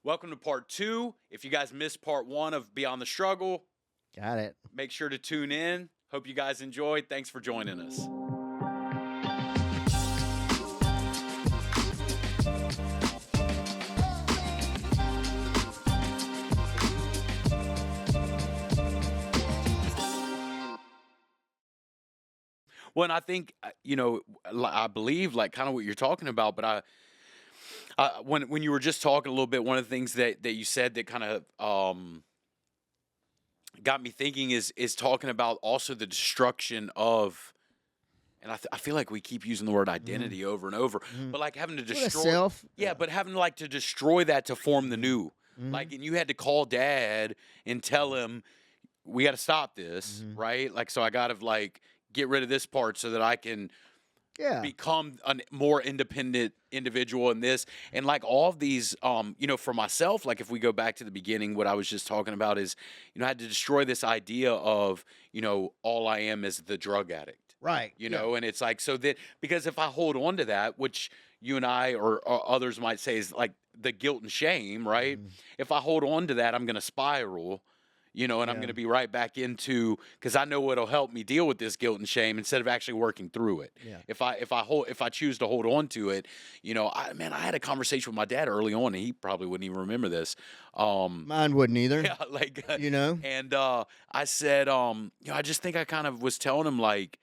Welcome to part 2. If you guys missed part 1 of Beyond the Struggle, Got it. make sure to tune in. Hope you guys enjoyed. Thanks for joining us. Well, and I think, I believe like kind of what you're talking about, but when you were just talking a little bit, one of the things that you said that kind of got me thinking is talking about also the destruction of, and I feel like we keep using the word identity over and over, but like having to destroy self. yeah, but having like to destroy that to form the new. Like, and you had to call dad and tell him, we got to stop this, right? Like, so I got to like get rid of this part so that I can become a more independent individual in this. And like all of these, for myself, like if we go back to the beginning, what I was just talking about is, I had to destroy this idea of, all I am is the drug addict. Right. And it's like, so that, because if I hold on to that, which you and I or others might say is like the guilt and shame, right? If I hold on to that, I'm going to spiral, and I'm going to be right back into, because I know what'll help me deal with this guilt and shame instead of actually working through it. Yeah. If I choose to hold on to it, I had a conversation with my dad early on, and he probably wouldn't even remember this. Mine wouldn't either. Yeah, like And I said, I just think I kind of was telling him like,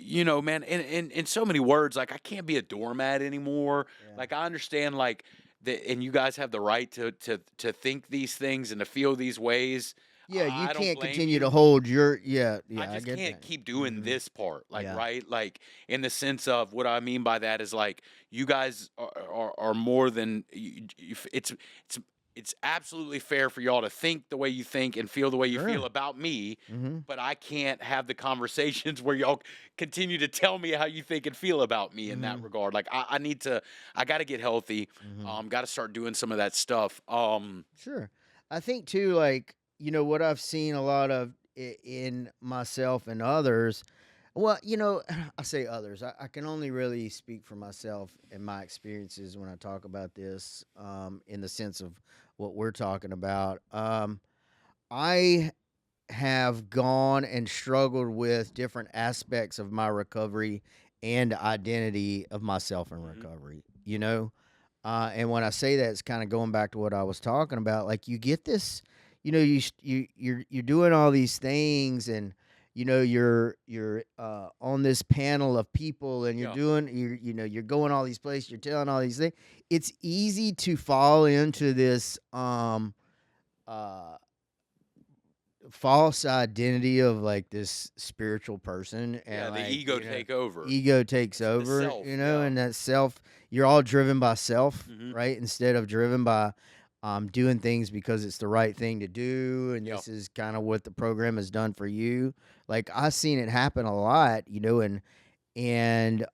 man, in so many words, like I can't be a doormat anymore. Yeah. Like I understand, like and you guys have the right to think these things and to feel these ways. Yeah, you can't continue to hold your I just get can't that. keep doing this part, like right, like in the sense of what I mean by that is like you guys are more than it's absolutely fair for y'all to think the way you think and feel the way you feel about me, but I can't have the conversations where y'all continue to tell me how you think and feel about me in that regard. Like I got to get healthy. Got to start doing some of that stuff. Sure. I think too, like, what I've seen a lot of in myself and others. Well, I say others. I can only really speak for myself and my experiences when I talk about this, in the sense of what we're talking about. I have gone and struggled with different aspects of my recovery and identity of myself in recovery, and when I say that, it's kind of going back to what I was talking about. Like you get this, you're doing all these things, and you're on this panel of people, and you're you're going all these places, you're telling all these things. It's easy to fall into this false identity of like this spiritual person, and the ego take over. Ego takes over, self, and that self, you're all driven by self, right? Instead of driven by doing things because it's the right thing to do, and this is kind of what the program has done for you. Like I've seen it happen a lot, and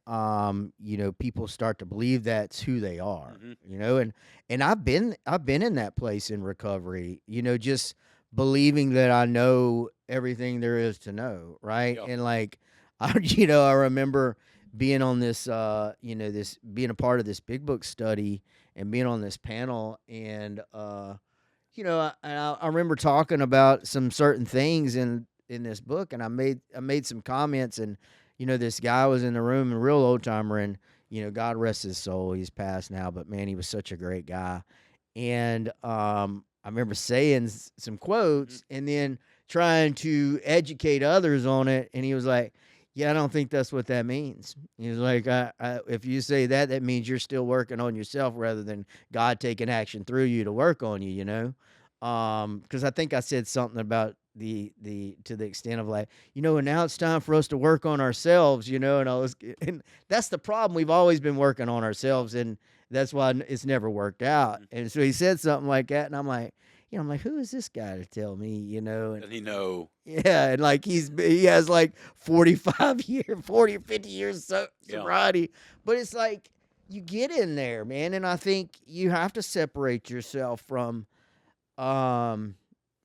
people start to believe that's who they are, and I've been in that place in recovery, just believing that I know everything there is to know, right? And like I remember being on this being a part of this big book study and being on this panel, and I remember talking about some certain things in this book, and I made some comments, and this guy was in the room, a real old timer, and God rest his soul, he's passed now, but man, he was such a great guy. And I remember saying some quotes and then trying to educate others on it, and he was like, yeah, I don't think that's what that means. He was like, if you say that, that means you're still working on yourself rather than God taking action through you to work on you, because I think I said something about the to the extent of like, and now it's time for us to work on ourselves, and that's the problem. We've always been working on ourselves, and that's why it's never worked out. And so he said something like that, and I'm like, who is this guy to tell me, And Does he know? Yeah, and like he has like 40 or 50 years sobriety, but it's like you get in there, man, and I think you have to separate yourself from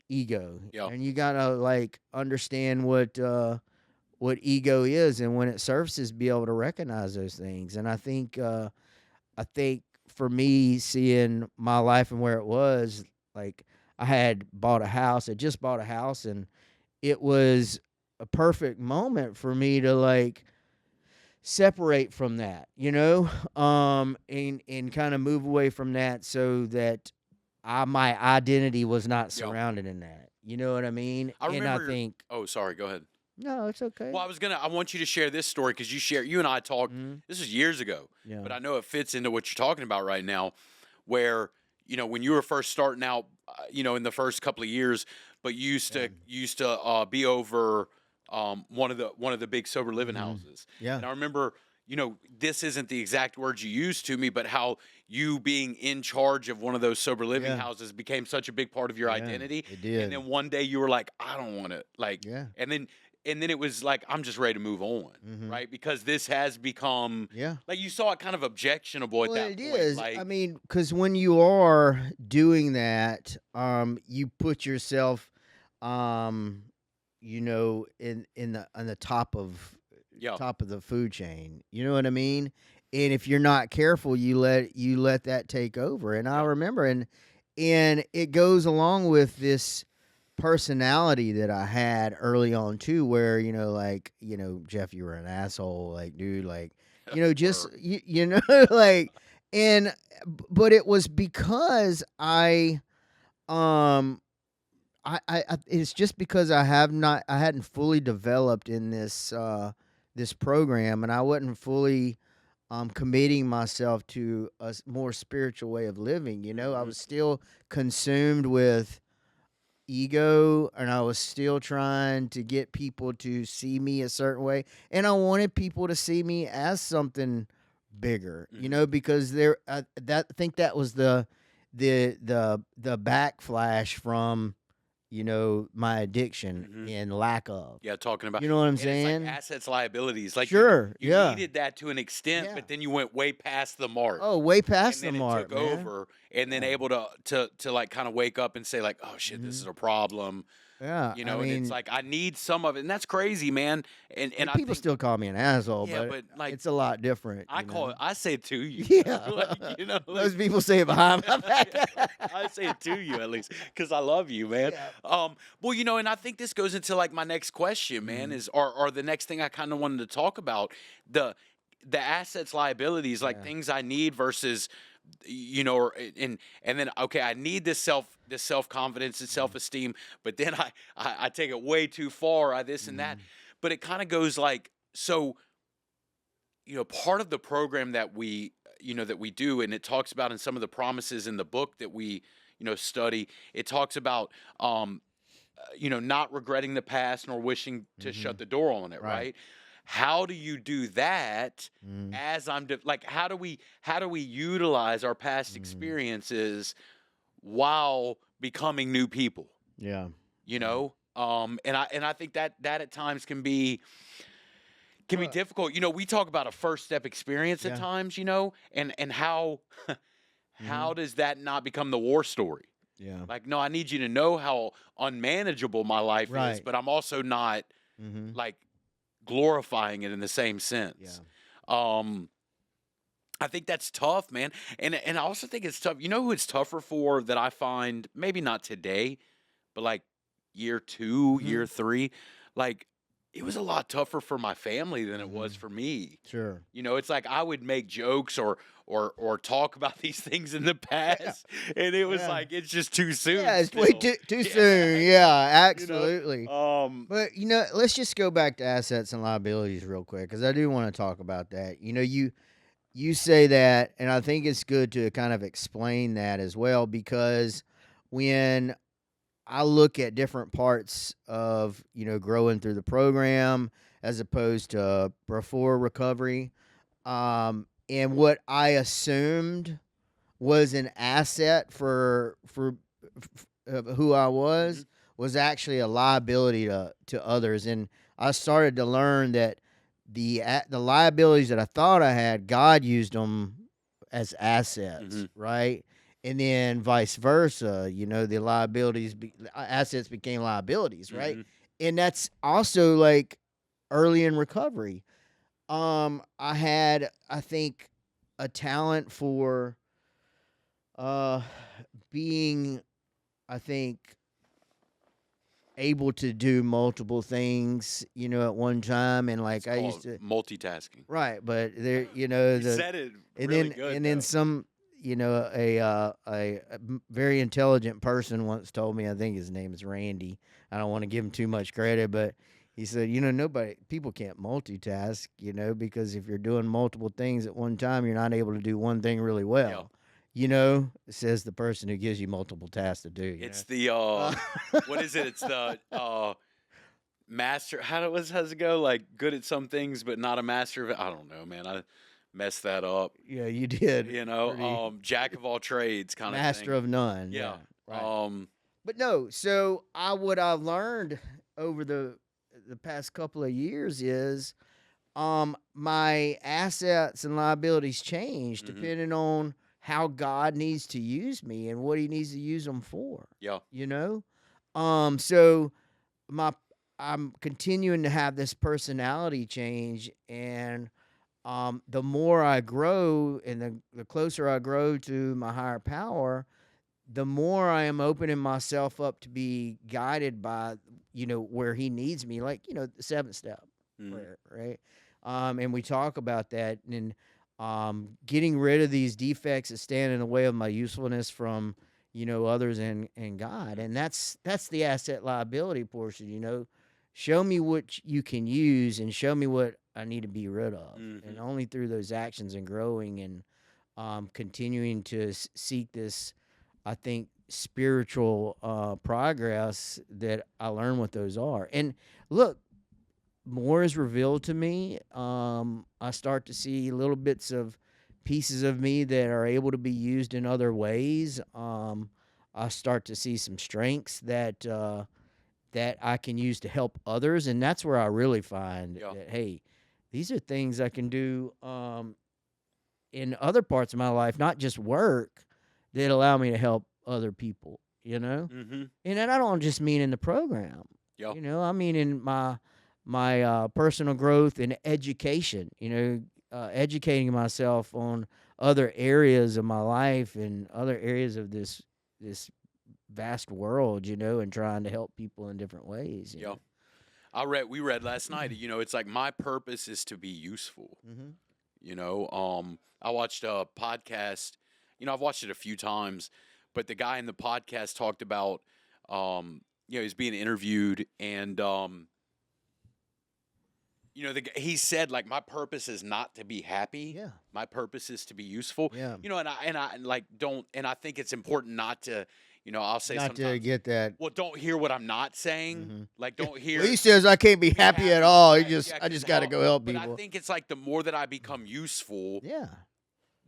ego, and you gotta like understand what ego is, and when it surfaces, be able to recognize those things. And I think for me, seeing my life and where it was, like I had bought a house, I just bought a house, and it was a perfect moment for me to like separate from that, and kind of move away from that so that my identity was not Yeah. surrounded in that. You know what I mean? I And I remember. think Oh, sorry. Go ahead. no, it's okay. Well, I want you to share this story because you and I talked. Mhm. This was years ago, Yeah. but I know it fits into what you're talking about right now, where when you were first starting out, in the first couple of years, but you used to be over one of the big sober living houses. Yeah. And I remember, this isn't the exact words you used to me, but how you being in charge of one of those sober living Yeah. houses became such a big part of your Yeah, identity. it did. And then one day you were like, I don't want to like, Yeah. and then it was like, I'm just ready to move on, right? Because this has become, Yeah. like, you saw it kind of objectionable at Well, that it point. is. Like, I mean, because when you are doing that, you put yourself, in the on the yeah, top of the food chain. You know what I mean? And if you're not careful, you let that take over. And I yeah, remember, and it goes along with this personality that I had early on too, where like Jeff, you were an asshole, like dude, like just Word. like, and but it was because um it's just because I hadn't fully developed in this program, and I wasn't fully committing myself to a more spiritual way of living. I was still consumed with ego, and I was still trying to get people to see me a certain way, and I wanted people to see me as something bigger, because I think that was the backflash from my addiction and lack of. Yeah, talking about, You know what I'm and it's like saying? assets, liabilities. Like, Sure, you yeah. needed that to an extent, Yeah. but then you went way past the mark. Oh, way And past the then it mark, took man. over, and then Yeah. able to like kind of wake up and say like, oh shit, this is a problem. Yeah, I And it's mean, like I need some of it, and that's crazy, man. And I people think, still call me an asshole, yeah, but but like it's a lot different, I say it to you. Yeah. Like, like, Most people say it behind my back. I say it to you at least because I love you, man. Yeah. Well, and I think this goes into like my next question, man, is or the next thing I kind of wanted to talk about, the the assets, liabilities, like Yeah. things I need versus, and then okay, I need this self confidence and self esteem, but then I take it way too far, I this and that, but it kind of goes like so. Part of the program that we do, and it talks about in some of the promises in the book that we study, it talks about not regretting the past nor wishing to shut the door on it, Right. right? How do you do that? Mm. As like, how do we utilize our past experiences while becoming new people? Yeah. And I think that at times can be Well, difficult. We talk about a first step experience at Yeah. times, and how how does that not become the war story? Yeah. Like, no, I need you to know how unmanageable my life is, Right. but I'm also not like glorifying it in the same sense. Um, I think that's tough, man. And I also think it's tough. You know who it's tougher for that I find, maybe not today, but like year 2, year 3, like it was a lot tougher for my family than it was for me. Sure. It's like I would make jokes or talk about these things in the past, and it was Yeah. like it's just too soon. Yeah, it's way still. too soon. Yeah, You know? absolutely. But let's just go back to assets and liabilities real quick, because I do want to talk about that. You say that, and I think it's good to kind of explain that as well, because when I look at different parts of growing through the program as opposed to before recovery, and what I assumed was an asset for who I was actually a liability to others, and I started to learn that the liabilities that I thought I had, God used them as assets, right? And then vice versa, the assets became liabilities, right? And that's also like early in recovery. I had, I think, a talent for Uh, being, I think, able to do multiple things, at one time, and It's like I used called to, multitasking. right, but there, You said it and really then good and then though. some, very intelligent person once told me, I think his name is Randy. I don't want to give him too much credit, but he said, people can't multitask, because if you're doing multiple things at one time, you're not able to do one thing really Yeah. well. Says the person who gives you multiple tasks to do. It's the Uh, what is it? It's the master. How's it go? Like good at some things, but not a master of it. I don't know, man. I messed that up. Yeah, you did. Pretty Jack of all trades kind of master thing. of none. Yeah. Yeah, right. Um. But no, so what I've learned over the past couple of years is my assets and liabilities change Mhm. depending on how God needs to use me and what he needs to use them for. Yeah. You know? So my I'm continuing to have this personality change, and the more I grow and the closer I grow to my higher power, the more I am opening myself up to be guided by, where he needs me, like, the seventh step Mhm. prayer, right? And we talk about that, and getting rid of these defects that stand in the way of my usefulness from, others and God. And that's the asset liability portion. Show me what you can use and show me what I need to be rid of. Mhm. And only through those actions and growing and continuing to seek this, I think, spiritual progress, that I learn what those are. And look, more is revealed to me. I start to see little bits of pieces of me that are able to be used in other ways. I start to see some strengths that I can use to help others, and that's where I really find Yeah. that, hey, these are things I can do in other parts of my life, not just work, that allow me to help other people. Mhm. And then I don't just mean in the program, Yeah. I mean in my personal growth and education, educating myself on other areas of my life and other areas of this vast world, and trying to help people in different ways. Yeah. We read last night. It's like my purpose is to be useful. Mm-hmm. I watched a podcast. I've watched it a few times, but the guy in the podcast talked about, he's being interviewed, and he said like my purpose is not to be happy. Yeah. My purpose is to be useful. Yeah. And I like don't, and I think it's important not to, I'll say Not to sometimes, get that. well, don't hear what I'm not saying. Mhm. Like don't hear. Well, he says I can't be happy at all. I just 'cause got to go help But I people. think it's like the more that I become useful, Yeah.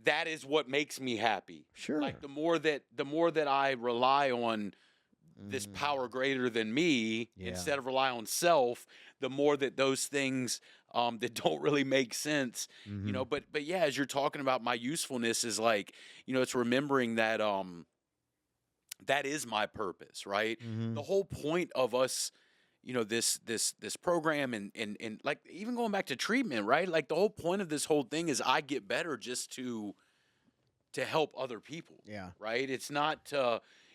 that is what makes me happy. Sure. Like the more that I rely on this power greater than me, instead of rely on self, the more that those things that don't really make sense, but yeah, as you're talking about, my usefulness is like, it's remembering that that is my purpose, right? The whole point of us, this program, and like even going back to treatment, right? Like the whole point of this whole thing is I get better just to help other people. Yeah. Right? It's not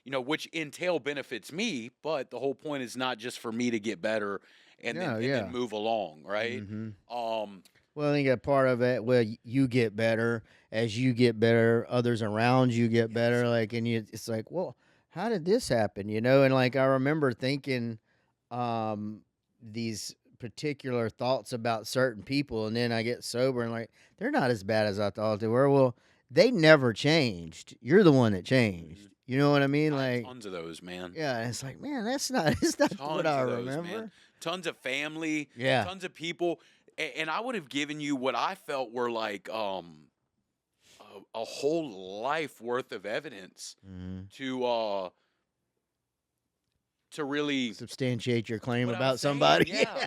which entail benefits me, but the whole point is not just for me to get better and then move along, right? Well, I think a part of it, well, you get better. As you get better, others around you get better. Like, and it's like, well, how did this happen? And like I remember thinking these particular thoughts about certain people, and then I get sober and like they're not as bad as I thought they were. Well, they never changed. You're the one that changed. You know what I mean? I have Like, tons of those, man. yeah, and it's like, man, it's not what I remember. Man. Tons of family, Yeah. tons of people, and I would have given you what I felt were like a whole life worth of evidence to really substantiate your claim what I about was saying, somebody. yeah.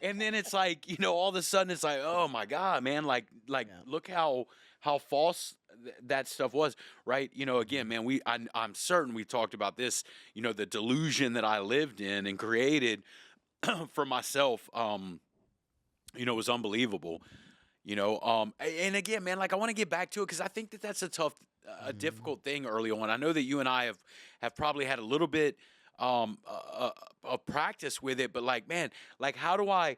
And then it's like, all of a sudden it's like, oh my God, man, like look how false that stuff was, right? Again, man, I'm certain we talked about this, the delusion that I lived in and created for myself, was unbelievable. And again, man, like I want to get back to it because I think that that's a tough, a difficult thing early on. I know that you and I have probably had a little bit of practice with it, but like, man, like how do I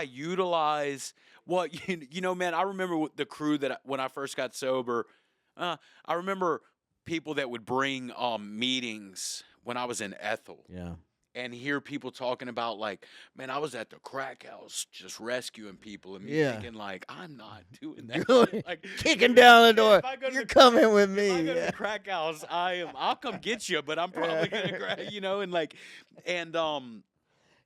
utilize what man? I remember the crew that when I first got sober, I remember people that would bring meetings when I was in Ethel Yeah. and hear people talking about like, man, I was at the crack house just rescuing people, and me Yeah. thinking like, I'm not doing that. Going- Like Kicking down the yeah, door. if I go to You're the coming with if I me. go to Yeah. the crack house, I'll come get you, but I'm probably Yeah. gonna grab, and like, and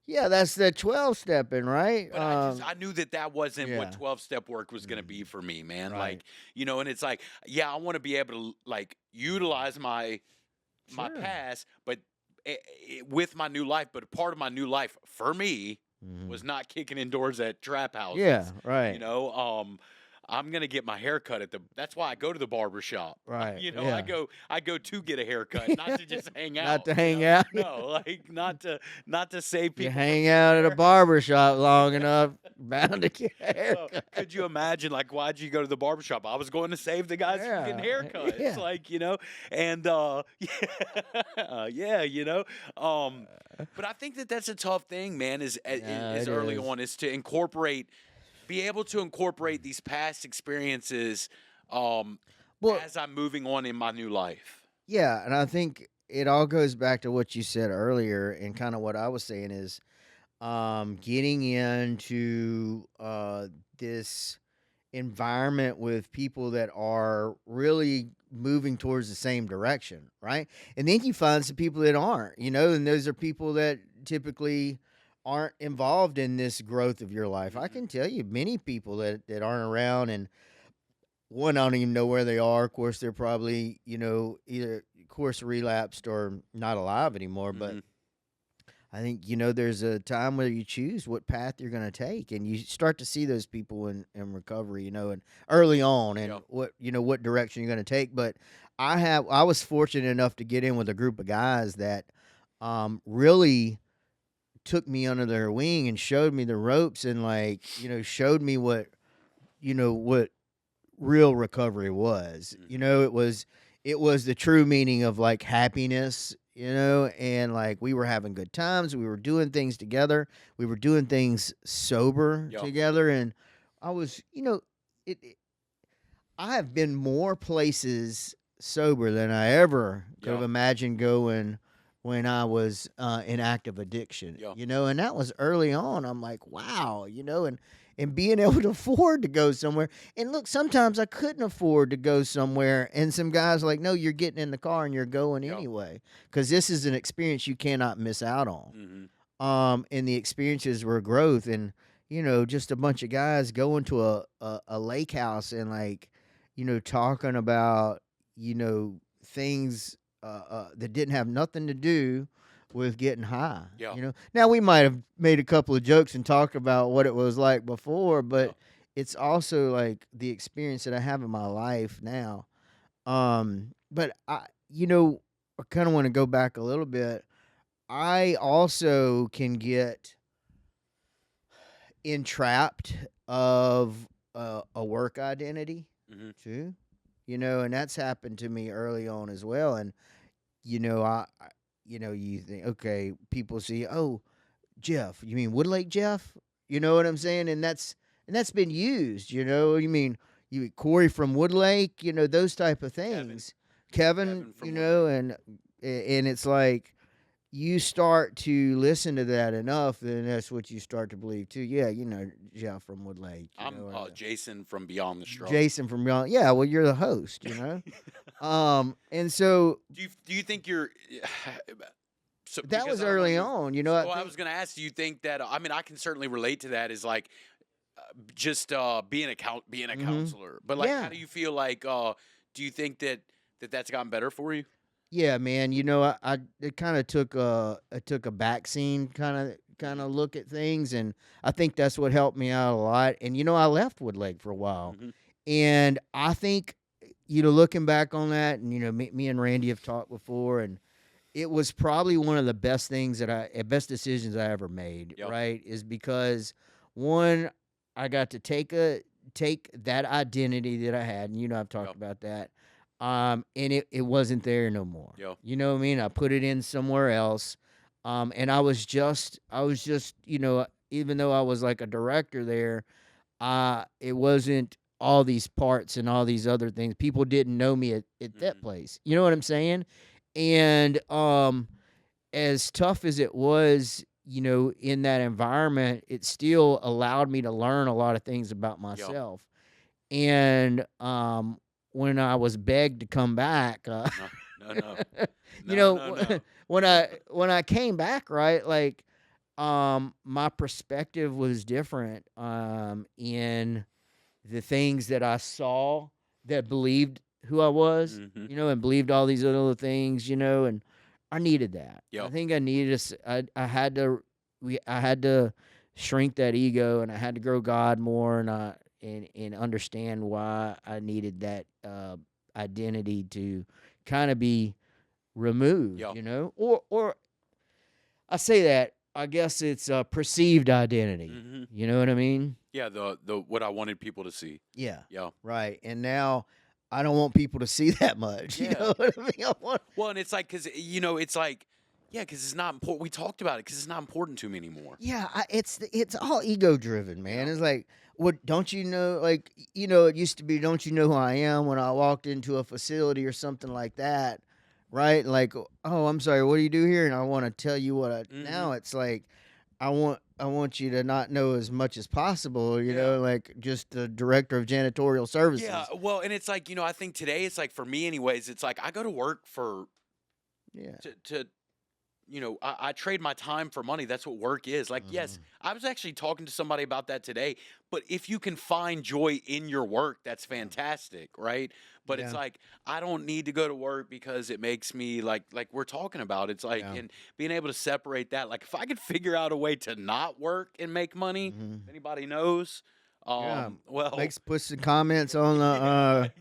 Yeah, that's the 12 stepping, right? but I knew that wasn't what Yeah. 12-step work was gonna be for me, man. Right. Like, and it's like, yeah, I want to be able to like utilize my Sure. past, but with my new life. But part of my new life for me was not kicking indoors at trap houses. Yeah, right. I'm gonna get my hair cut that's why I go to the barber shop. Right. I go to get a haircut, not to just hang out. Not to hang out. No, like not to save people. You hang out at a barber shop long enough, bound to get a So, haircut. could you imagine, like, why'd you go to the barber shop? I was going to save the guys from getting haircuts. Yeah. Like, and but I think that that's a tough thing, man, is early on is to be able to incorporate these past experiences as I'm moving on in my new life. Yeah, and I think it all goes back to what you said earlier, and kind of what I was saying is getting into this environment with people that are really moving towards the same direction, right? And then you find some people that aren't, and those are people that typically aren't involved in this growth of your life. I can tell you many people that aren't around, and one, I don't even know where they are. Of course, they're probably, either relapsed or not alive anymore. But I think, there's a time where you choose what path you're going to take, and you start to see those people in recovery, and early on, and what direction you're going to take. But I was fortunate enough to get in with a group of guys that really took me under their wing and showed me the ropes, and showed me what real recovery was. It was the true meaning of like happiness, and like we were having good times, we were doing things together, we were doing things sober together, and I was, I have been more places sober than I ever could have imagined going when I was in active addiction, and that was early on. I'm like, wow, and being able to afford to go somewhere. And look, sometimes I couldn't afford to go somewhere, and some guys are like, no, you're getting in the car and you're going anyway, because this is an experience you cannot miss out on. And the experiences were growth, and just a bunch of guys going to a lake house and like, talking about things that didn't have nothing to do with getting high. Now we might have made a couple of jokes and talked about what it was like before, but it's also like the experience that I have in my life now. But I kind of want to go back a little bit. I also can get entrapped of a work identity too, and that's happened to me early on as well. And you think, okay, people see, oh, Jeff, you mean Woodlake Jeff? You know what I'm saying? And that's been used, you mean Corey from Woodlake, those type of things. Kevin from and it's like you start to listen to that enough, then that's what you start to believe too. Yeah, Jeff from Woodlake. I'm Jason from Beyond the Straw. Jason from Beyond. Yeah, well, you're the host, and so do you think you're? So that was early on, I was going to ask, do you think that? I mean, I can certainly relate to that. Is like just being a counselor, but like, how do you feel like? Do you think that's gotten better for you? Yeah, man. It kind of took a back scene kind of look at things, and I think that's what helped me out a lot. And I left Woodlake for a while, and I think looking back on that, and me and Randy have talked before, and it was probably one of the best decisions I ever made. Right, is because one, I got to take a take that identity that I had, and I've talked Yep. about that, and it wasn't there no more. Yep. You know what I mean? I put it in somewhere else, and I was just, even though I was like a director there, it wasn't all these parts and all these other things. People didn't know me at that place. You know what I'm saying? And as tough as it was, in that environment, it still allowed me to learn a lot of things about myself. And when I was begged to come back, No. when I came back, right, like my perspective was different in the things that I saw that believed who I was, and believed all these other things, and I needed that. I Yep. think I needed I had to shrink that ego, and I had to grow God more, and understand why I needed that identity to kind of be removed, Yep. or I say that, I guess it's a perceived identity. You know what I mean? Yeah, the what I wanted people to see. Yeah. Yeah. Right. And now I don't want people to see that much. You know what I mean? Well, and it's like, because it's like, yeah, because it's not important. We talked about it because it's not important to me anymore. Yeah, it's all ego driven, man. It's like, what don't you know? Like, it used to be, don't you know who I am, when I walked into a facility or something like that, right? Like, oh, I'm sorry, what do you do here? And I want to tell you what now it's like, I want you to not know as much as possible, like just the director of janitorial services. Yeah, well, and it's like, I think today it's like, for me anyways, it's like I go to work for to I trade my time for money. That's what work is. Like, yes, I was actually talking to somebody about that today. But if you can find joy in your work, that's fantastic, right? But it's like, I don't need to go to work because it makes me like we're talking about. It's like, and being able to separate that. Like, if I could figure out a way to not work and make money, if anybody knows. Well, put some comments on the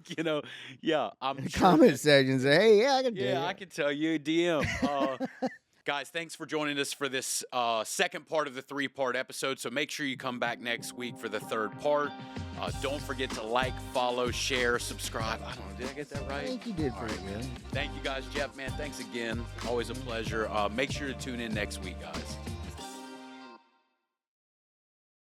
I'm sure comment section. Say, hey, I can do it. I can tell you, DM. Guys, thanks for joining us for this second part of the 3-part episode. So make sure you come back next week for the third part. Don't forget to like, follow, share, subscribe. I don't know, did I get that right? I think you did pretty good. Thank you guys, Jeff, man. Thanks again. Always a pleasure. Make sure to tune in next week, guys.